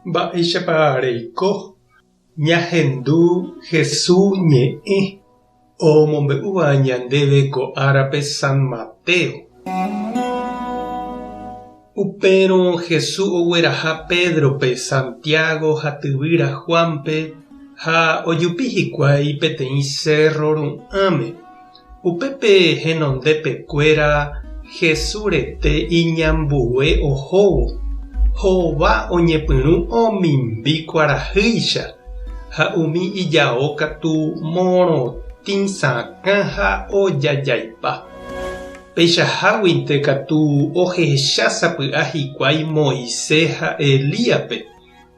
Mba'éichapa reiko ñahendu Jesús ñe'ẽ omombe'úva ñandéve ko árape San Mateo. Upérõ Jesús ogueraha Pedrope, Santiago ha tyvýra Juanpe ha ojupi hikuái peteĩ cerro ru'ãme. Upépe henondepekuéra Jesús rete iñambue ohóvo. Hova oñepyrũ omimbi kuarahýicha ha umi ijao katu morotĩ sakã ha ojajaipa. Peichaháguinte katu ohecha sapy'a hikuái Moisés ha Elíape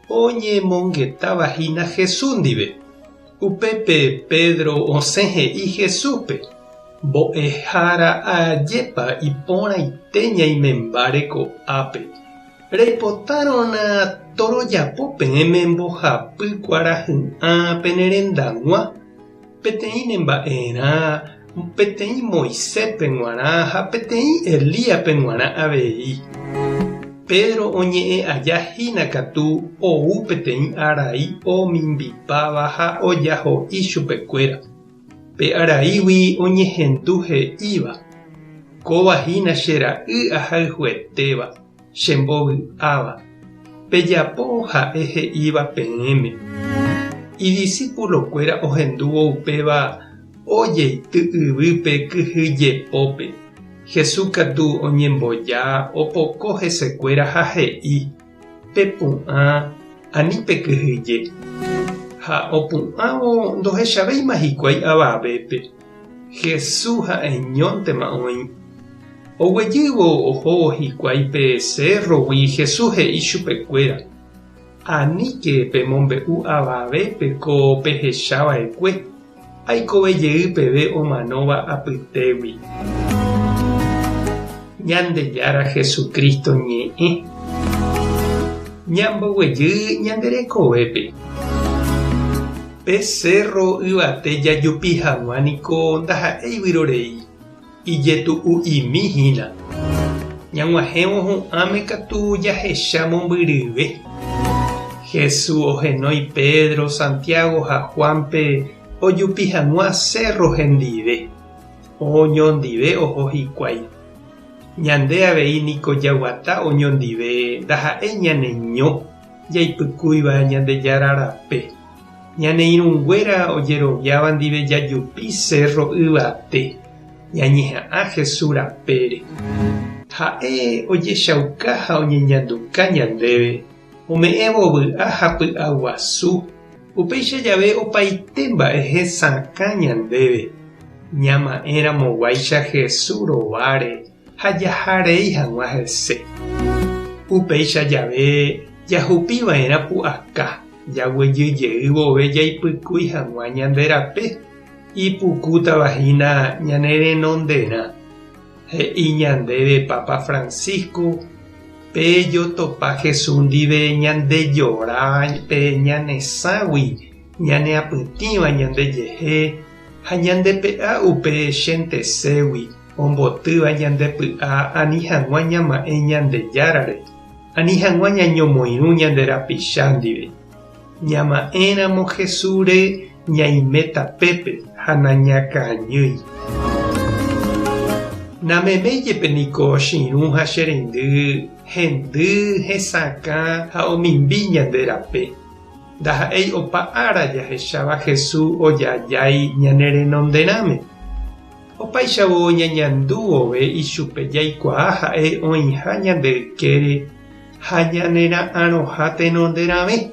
oñemongetavahína Jesús ndive. Upépe Pedro osẽ he'i Jesúspe: mbo'ehára ajépa iporãite ñaimembáre ko'ápe. Reipotárõna torojapo peẽme mbohapy kuarahy'ã penerendag̃ua peteĩ nemba'erã, peteĩ Moisépe g̃uarã ha peteĩ Elíape g̃uarã avei. Pedro oñe'ẽ ajahína katu ou peteĩ arai omimbipáva ha ojaho'i chupekuéra. Pe araígui oñehendu he'íva: kóvahína che ra'y ahayhuetéva, chembovy'áva. Pejapo ha'e he'íva peẽme. Idiscípulokuéra ohendúvo upéva ojeity yvýpe kyhyjepópe. Jesús katu oñemboja opoko hesekuéra ha he'i: pepu'ã ani pekyhyje. Ha opu'ãvo ndohechavéima hikuái avavépe. Jesús ha'eñóntema oĩ. Oguejývo ohóvo hikuái pe cerrogui Jesús he'i chupekuéra: aníke pemombe'u avavépe ko pehechava'ekue. Aikovejey peve omanóva apytégui. Ñandejára Jesucristo ñe'ẽ. Ñamboguejy ñanderekovépe. Pe cerro yvate jajupi hag̃uániko ndaha'éigui rorei ijetu'u'imihína. Ñag̃uahẽvo hu'ãme katu jahecha mombyryve. Jesús ohenói Pedro, Santiago ha Juanpe ojupi hag̃ua cerro hendive. Oñondive oho hikuái. Ñande avei niko jaguata oñondive ndaha'e ñaneño jaipykúiva Ñandejára rape. Ñane irũnguéra ojeroviáva ndive jajupi cerro yvate ñañeha'ã Jesús rapére. Ha'e ojechauka ha oñeñanduka ñandéve, ome'ẽvo vy'a ha py'a guasu. Upéicha jave opaite mba'e hesakã ñandéve. Ñama'ẽramoguáicha Jesús rováre ha jaharei hag̃ua hese. Upéicha jave jahupiva'erã pu'aka, jaguejyjey vove jaipykúi hag̃ua ñande rape. Ipukútavahína ñanerenonderã. He'i ñandéve Papa Francisco pejotopa Jesús ndive ñandejora pe ñaneságui ñaneapytĩva ñandejehe ha ñandepe'a upe chenteségui ombotýva ñandepy'a ani hag̃ua ñama'ẽ Ñandejárare, ani hag̃ua ñañomoirũ ñanderapicha ndive. Ñama'ẽramo Jesúsre ñaimetapepe ha nañakãñýi. Nameméjepe niko chiru ha chereindy hendy hesakã ha omimbi ñande rape. Ndaha'éi opa ára jahecháva Jesús ojajái ñanerenonderãme. Opaichavo ñañandúvove ichupe jaikuaa ha'e oĩha ñande ykére ha ñanera'ãrõha tenonderãme.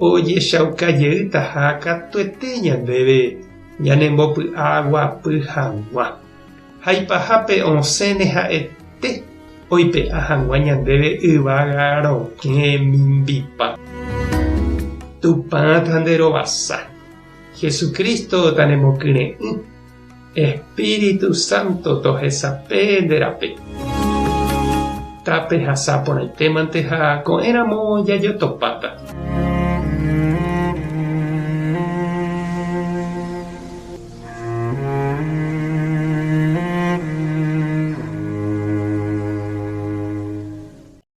Ojechaukajeýta ha katuete ñandéve ñanembopy'a guapy hag̃ua. Haipahápe osẽne ha'ete oipe'a hag̃ua ñandéve yvága rokẽ mimbipa. Tupã tanderovasa. Jesucristo tanemokyre'ỹ. Espíritu Santo tohesape nderape. Tape hasaporãitémante ha ko'ẽramo jajotopáta.